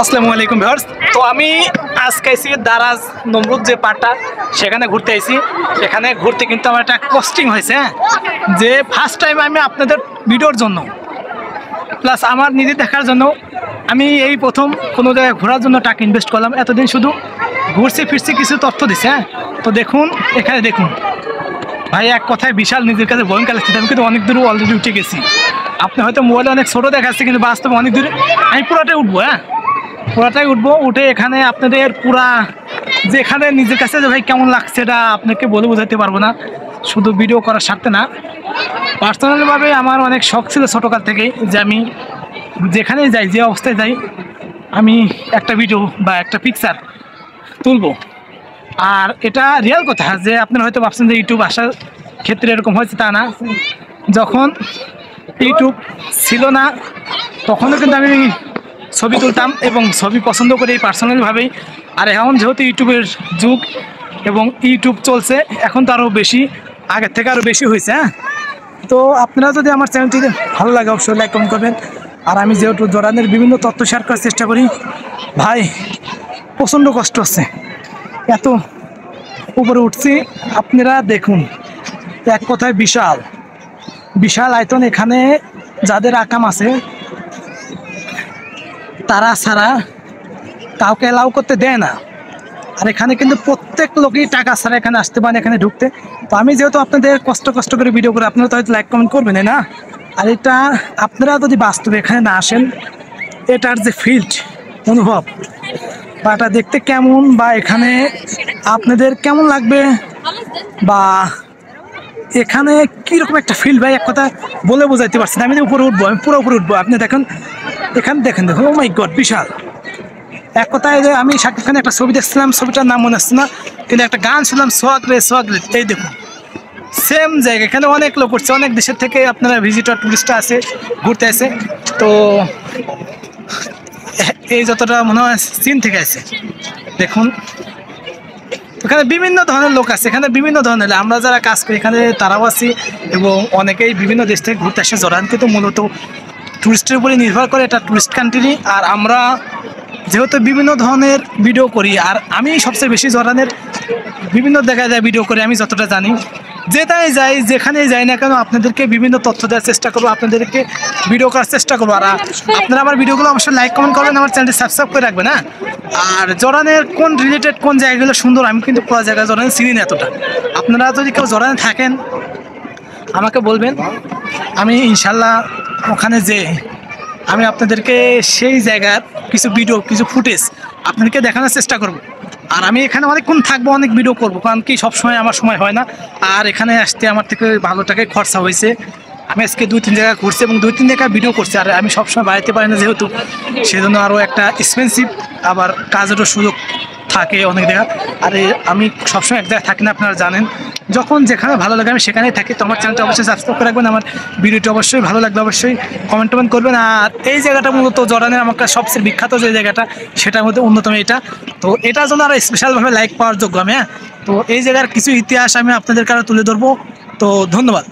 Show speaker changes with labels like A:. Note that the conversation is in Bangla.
A: আসসালামু আলাইকুম ভিউয়ার্স। তো আমি আজকে আইছি দারাজ নমরুদ যে পাটা সেখানে ঘুরতে আইছি। সেখানে ঘুরতে কিন্তু আমার একটা কস্টিং হয়েছে, যে ফার্স্ট টাইম আমি আপনাদের ভিডিওর জন্য প্লাস আমার নিজে দেখার জন্য আমি এই প্রথম কোনো জায়গায় ঘোরার জন্য টাকা ইনভেস্ট করলাম। এতদিন শুধু ঘুরছি ফিরছি, কিছু তথ্য দিচ্ছে। তো দেখুন, এখানে দেখুন ভাই, এক কথায় বিশাল নিজের কাছে ভয়ঙ্কর লাগছে। আমি কিন্তু অনেক দূরে অলরেডি উঠে গেছি। আপনি হয়তো মোবাইলে অনেক ছোটো দেখাচ্ছে, কিন্তু বাস্তবে অনেক দূরে। আমি পুরোটাই উঠবো, পুরাটাই উঠবো। উঠে এখানে আপনাদের পুরা যেখানে নিজের কাছে যে ভাই কেমন লাগছে এটা আপনাকে বলে বোঝাতে পারবো না, শুধু ভিডিও করার স্বার্থে না। পার্সোনালভাবে আমার অনেক শখ ছিল ছোটোকাল থেকেই, যে আমি যেখানেই যাই, যে অবস্থায় যাই, আমি একটা ভিডিও বা একটা পিকচার তুলবো। আর এটা রিয়েল কথা, যে আপনারা হয়তো ভাবছেন যে ইউটিউব আসার ক্ষেত্রে এরকম হয়েছে, তা না। যখন ইউটিউব ছিল না তখনও কিন্তু আমি ছবি তুলতাম এবং ছবি পছন্দ করি পার্সোনালিভাবেই। আর এখন যেহেতু ইউটিউবের যুগ এবং ইউটিউব চলছে, এখন তো আরও বেশি, আগের থেকে আরও বেশি হয়েছে। তো আপনারা যদি আমার চ্যানেলটিতে ভালো লাগে অবশ্যই লাইক কমেন্ট করবেন। আর আমি যেহেতু জরানের বিভিন্ন তথ্য শেয়ার করার চেষ্টা করি, ভাই প্রচণ্ড কষ্ট হচ্ছে, এত উপরে উঠছি। আপনারা দেখুন, এক কথায় বিশাল বিশাল আয়তন। এখানে যাদের আকাম আছে তারা ছাড়া কাউকে অ্যালাউ করতে দেয় না। আর এখানে কিন্তু প্রত্যেক লোকই টাকা ছাড়া এখানে আসতে পারে, এখানে ঢুকতে। তো আমি যেহেতু আপনাদের কষ্ট করে ভিডিও করে, আপনারা তো হয়তো লাইক কমেন্ট করবেন না। আর এটা আপনারা যদি বাস্তবে এখানে না আসেন, এটার যে ফিল্ড অনুভব বা এটা দেখতে কেমন, বা এখানে আপনাদের কেমন লাগবে, বা এখানে কীরকম একটা ফিল্ড, ভাই এক কথা বলে বোঝাইতে পারছি না। আমি উপরে উঠবো, আমি পুরো উপরে উঠবো। আপনি দেখেন, এখানে দেখেন, ও মাই গড, বিশাল। এক কথায় যে আমি শাকিব খানের একটা ছবি দেখছিলাম, ছবিটার নাম মনে আসছে না, কিন্তু একটা গান শুনলাম, সোহাগ রে সোহাগ রে। এই দেখুন সেম জায়গা, এখানে অনেক লোক করছে, অনেক দেশের থেকে আপনারা ভিজিটর টুরিস্টরা আছে, ঘুরতে আসে। তো এই যতটা মনে হয় চীন থেকে আছে, দেখুন এখানে বিভিন্ন ধরনের লোক আছে, এখানে বিভিন্ন ধরনের আমরা যারা কাজ করি এখানে তারাও আছি, এবং অনেকেই বিভিন্ন দেশ থেকে ঘুরতে আসে। জরান কিন্তু মূলত টুরিস্টের উপরে নির্ভর করে, এটা টুরিস্ট কান্ট্রি। আর আমরা যেহেতু বিভিন্ন ধরনের ভিডিও করি, আর আমি সবচেয়ে বেশি জরানের বিভিন্ন জায়গায় যায় ভিডিও করি, আমি যতটা জানি, যেটাই যাই যেখানেই যাই না কেন আপনাদেরকে বিভিন্ন তথ্য দেওয়ার চেষ্টা করবো, আপনাদেরকে ভিডিও করার চেষ্টা করবো। আর আপনারা আমার ভিডিওগুলো অবশ্যই লাইক কমেন্ট করবেন, আমার চ্যানেলটি সাবস্ক্রাইব করে রাখবেন। আর জরানের কোন রিলেটেড কোন জায়গাগুলো সুন্দর, আমি কিন্তু পুরো জায়গায় জরানে চিনি না এতটা। আপনারা যদি কেউ জরানে থাকেন আমাকে বলবেন, আমি ইনশাল্লাহ ওখানে যে আমি আপনাদেরকে সেই জায়গার কিছু ভিডিও, কিছু ফুটেজ আপনাদেরকে দেখানোর চেষ্টা করব। আর আমি এখানে অনেকক্ষণ থাকবো, অনেক ভিডিও করবো, কারণ কি সবসময় আমার সময় হয় না। আর এখানে আসতে আমার থেকে ভালো টাকায় খরচা হয়েছে। আমি আজকে 2-3 জায়গায় ঘুরছি এবং 2-3 জায়গায় ভিডিও করছি। আর আমি সবসময় বাড়াতে পারি না যেহেতু, সেজন্য আরও একটা এক্সপেন্সিভ, আবার কাজেরও সুযোগ থাকে অনেক জায়গা। আর আমি সবসময় এক জায়গায় থাকি না, আপনারা জানেন। যখন যেখানে ভালো লাগে আমি সেখানেই থাকি। তো আমার চ্যানেলটা অবশ্যই সাবস্ক্রাইব করে রাখবেন, আমার ভিডিওটি অবশ্যই ভালো লাগলে অবশ্যই কমেন্ট করবেন। আর এই জায়গাটা মূলত জরানের আমার কাছে সবচেয়ে বিখ্যাত যে জায়গাটা, সেটার মধ্যে অন্যতম এটা। তো এটার জন্য আরও স্পেশালভাবে লাইক পাওয়ার যোগ্য আমি। তো এই জায়গার কিছু ইতিহাস আমি আপনাদের কাছে তুলে ধরবো। তো ধন্যবাদ।